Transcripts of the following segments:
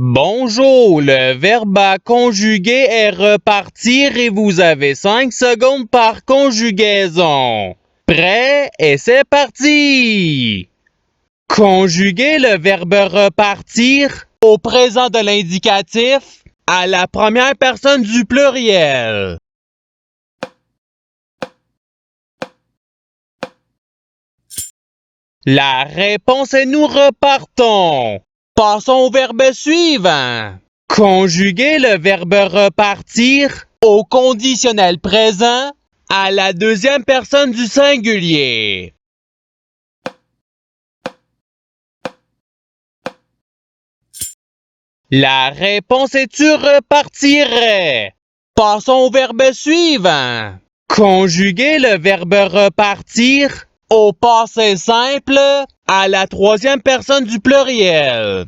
Bonjour, le verbe à conjuguer est repartir et vous avez 5 secondes par conjugaison. Prêt et c'est parti! Conjuguer le verbe repartir au présent de l'indicatif à la première personne du pluriel. La réponse est nous repartons. Passons au verbe suivant. Conjuguer le verbe repartir au conditionnel présent à la deuxième personne du singulier. La réponse est tu repartirais. Passons au verbe suivant. Conjuguer le verbe repartir au passé simple à la troisième personne du pluriel.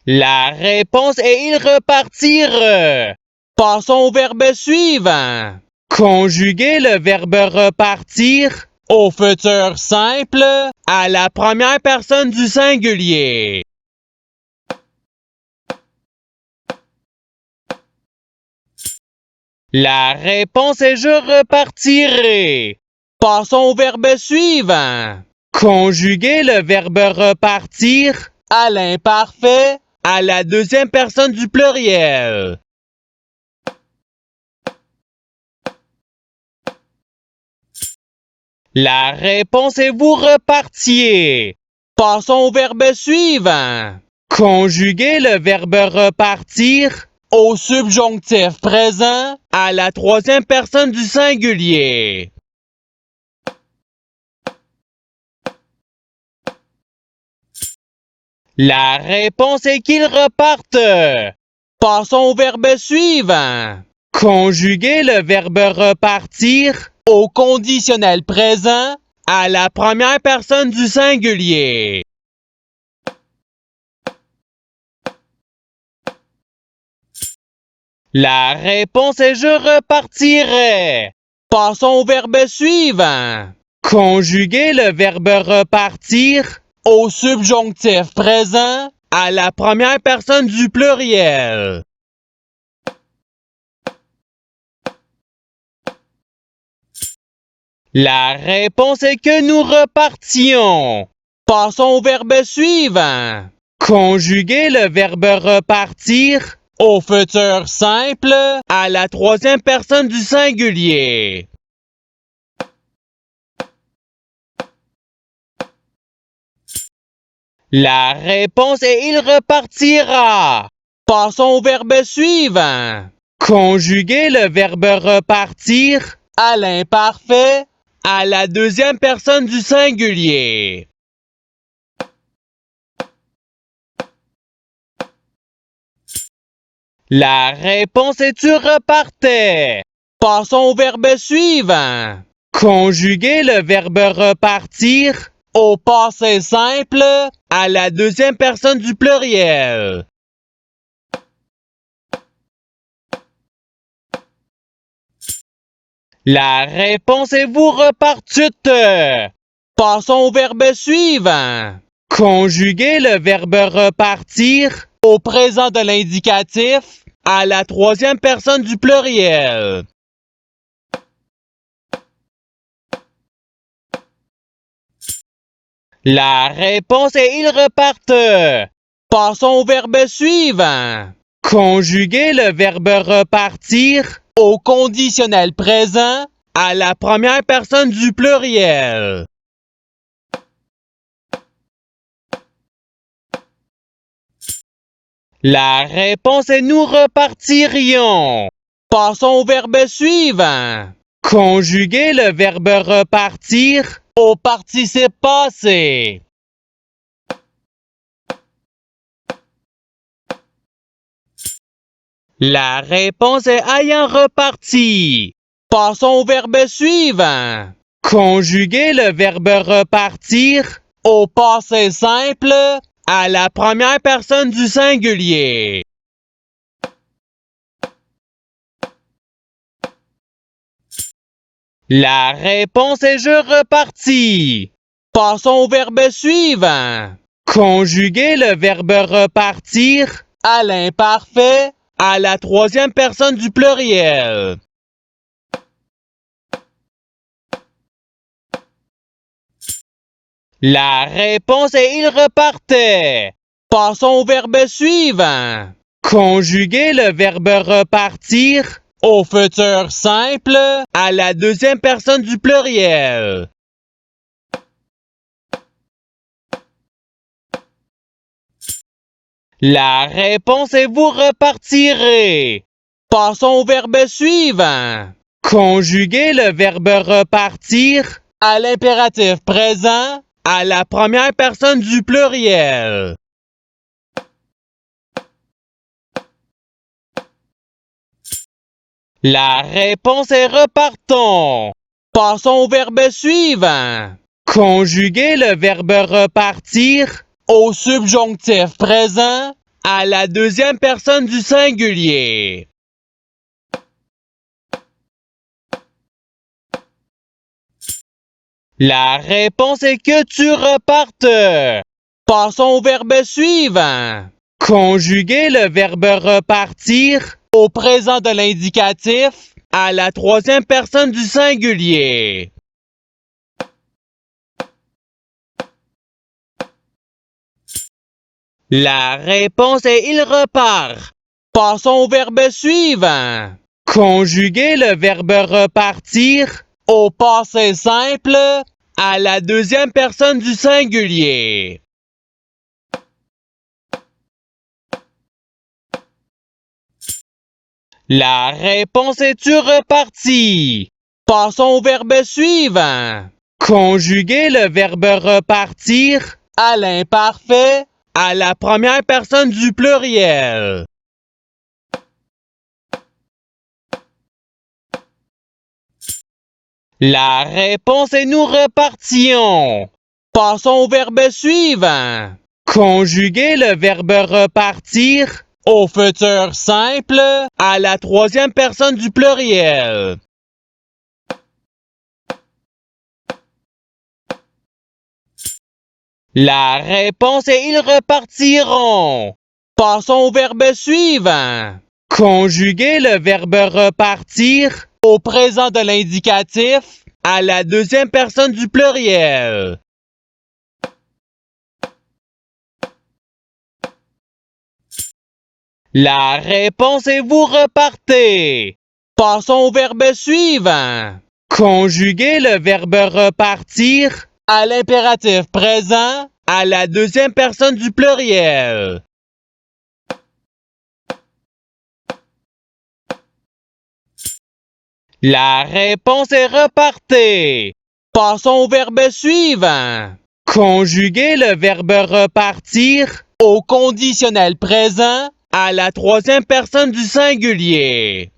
La réponse est il repartir. Passons au verbe suivant. Conjuguer le verbe repartir au futur simple à la première personne du singulier. La réponse est je repartirai. Passons au verbe suivant. Conjuguer le verbe repartir à l'imparfait à la deuxième personne du pluriel. La réponse est vous repartiez. Passons au verbe suivant. Conjuguer le verbe repartir au subjonctif présent à la troisième personne du singulier. La réponse est qu'ils repartent. Passons au verbe suivant. Conjuguer le verbe repartir au conditionnel présent à la première personne du singulier. La réponse est je repartirai. Passons au verbe suivant. Conjuguer le verbe repartir au subjonctif présent à la première personne du pluriel. La réponse est que nous repartions. Passons au verbe suivant. Conjuguer le verbe repartir au futur simple à la troisième personne du singulier. La réponse est il repartira. Passons au verbe suivant. Conjuguer le verbe repartir à l'imparfait à la deuxième personne du singulier. La réponse est tu repartais. Passons au verbe suivant. Conjuguer le verbe repartir au passé simple à la deuxième personne du pluriel. La réponse est vous repartûtes. Passons au verbe suivant. Conjuguer le verbe repartir au présent de l'indicatif à la troisième personne du pluriel. La réponse est ils repartent. Passons au verbe suivant. Conjuguer le verbe repartir au conditionnel présent à la première personne du pluriel. La réponse est nous repartirions. Passons au verbe suivant. Conjuguer le verbe repartir au participe passé. La réponse est ayant reparti. Passons au verbe suivant. Conjuguer le verbe repartir au passé simple à la première personne du singulier. La réponse est je repartis. Passons au verbe suivant. Conjuguer le verbe repartir à l'imparfait à la troisième personne du pluriel. La réponse est il repartait. Passons au verbe suivant. Conjuguer le verbe repartir au futur simple à la deuxième personne du pluriel. La réponse est vous repartirez. Passons au verbe suivant. Conjuguer le verbe repartir à l'impératif présent à la première personne du pluriel. La réponse est repartons. Passons au verbe suivant. Conjuguer le verbe repartir au subjonctif présent à la deuxième personne du singulier. La réponse est que tu repartes. Passons au verbe suivant. Conjuguer le verbe repartir au présent de l'indicatif à la troisième personne du singulier. La réponse est il repart. Passons au verbe suivant. Conjuguer le verbe repartir au passé simple à la deuxième personne du singulier. La réponse est tu reparti. Passons au verbe suivant. Conjuguer le verbe repartir à l'imparfait à la première personne du pluriel. La réponse est nous repartions. Passons au verbe suivant. Conjuguer le verbe repartir au futur simple à la troisième personne du pluriel. La réponse est ils repartiront. Passons au verbe suivant. Conjuguer le verbe repartir au présent de l'indicatif à la deuxième personne du pluriel. La réponse est vous repartez. Passons au verbe suivant. Conjuguer le verbe repartir à l'impératif présent à la deuxième personne du pluriel. La réponse est repartez. Passons au verbe suivant. Conjuguer le verbe repartir au conditionnel présent à la troisième personne du singulier.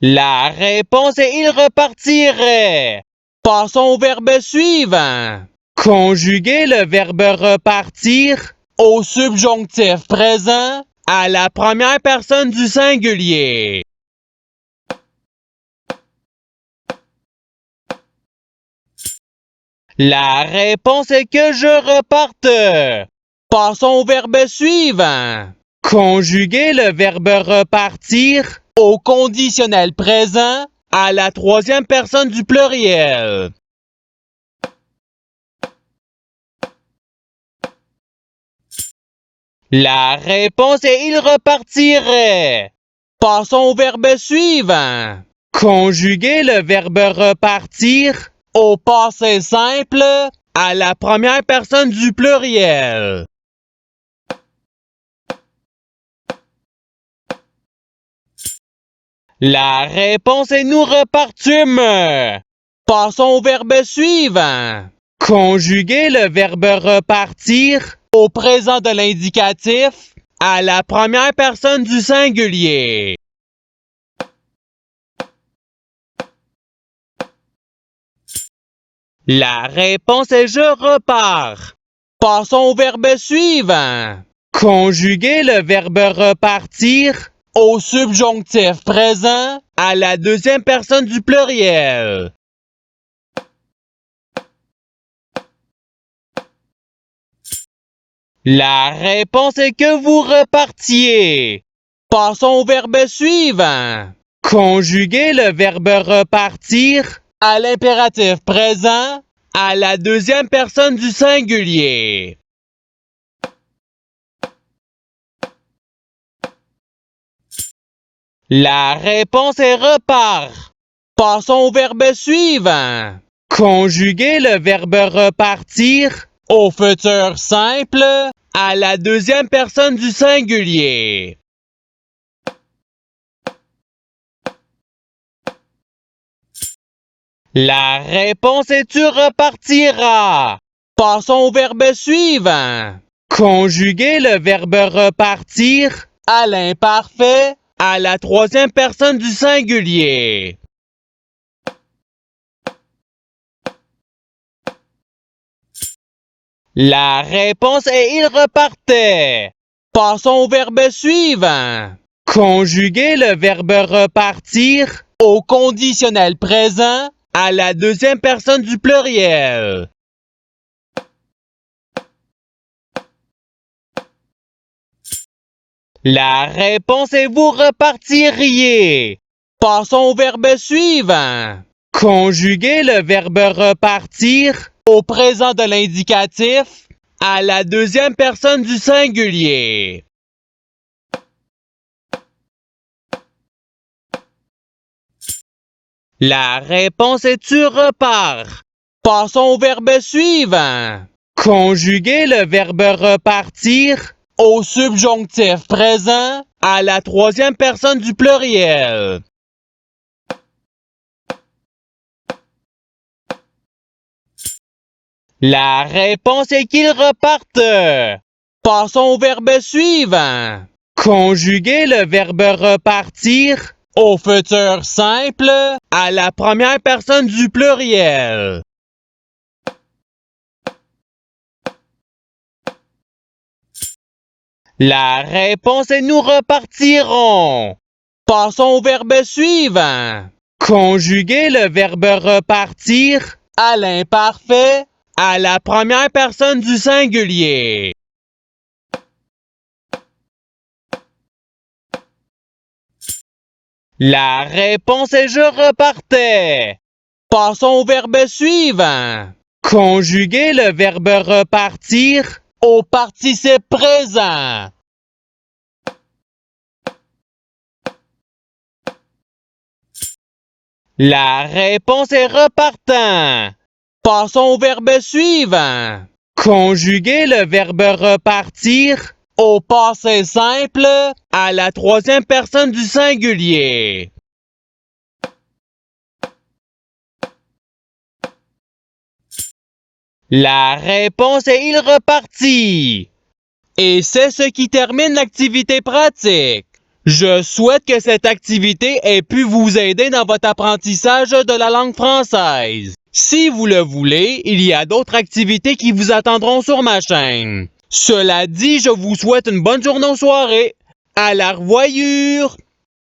La réponse est il repartirait. Passons au verbe suivant. Conjuguer le verbe repartir au subjonctif présent à la première personne du singulier. La réponse est que je reparte. Passons au verbe suivant. Conjuguer le verbe repartir au conditionnel présent à la troisième personne du pluriel. La réponse est il repartirait. Passons au verbe suivant. Conjuguer le verbe repartir au passé simple à la première personne du pluriel. La réponse est nous repartûmes. Passons au verbe suivant. Conjuguer le verbe repartir au présent de l'indicatif à la première personne du singulier. La réponse est je repars. Passons au verbe suivant. Conjuguer le verbe repartir au subjonctif présent à la deuxième personne du pluriel. La réponse est que vous repartiez. Passons au verbe suivant. Conjuguez le verbe repartir à l'impératif présent à la deuxième personne du singulier. La réponse est repart. Passons au verbe suivant. Conjuguez le verbe repartir au futur simple à la deuxième personne du singulier. La réponse est tu repartiras. Passons au verbe suivant. Conjuguez le verbe repartir à l'imparfait à la troisième personne du singulier. La réponse est il repartait. Passons au verbe suivant. Conjuguez le verbe repartir au conditionnel présent à la deuxième personne du pluriel. La réponse est vous repartiriez. Passons au verbe suivant. Conjuguez le verbe repartir au présent de l'indicatif à la deuxième personne du singulier. La réponse est tu repars. Passons au verbe suivant. Conjuguez le verbe repartir au subjonctif présent à la troisième personne du pluriel. La réponse est qu'il reparte. Passons au verbe suivant. Conjuguez le verbe repartir au futur simple à la première personne du pluriel. La réponse est nous repartirons. Passons au verbe suivant. Conjuguez le verbe repartir à l'imparfait à la première personne du singulier. La réponse est je repartais. Passons au verbe suivant. Conjuguez le verbe repartir au participe présent. La réponse est repartant. Passons au verbe suivant. Conjuguez le verbe repartir au passé simple à la troisième personne du singulier. La réponse est il repartit. Et c'est ce qui termine l'activité pratique. Je souhaite que cette activité ait pu vous aider dans votre apprentissage de la langue française. Si vous le voulez, il y a d'autres activités qui vous attendront sur ma chaîne. Cela dit, je vous souhaite une bonne journée ou soirée. À la revoyure!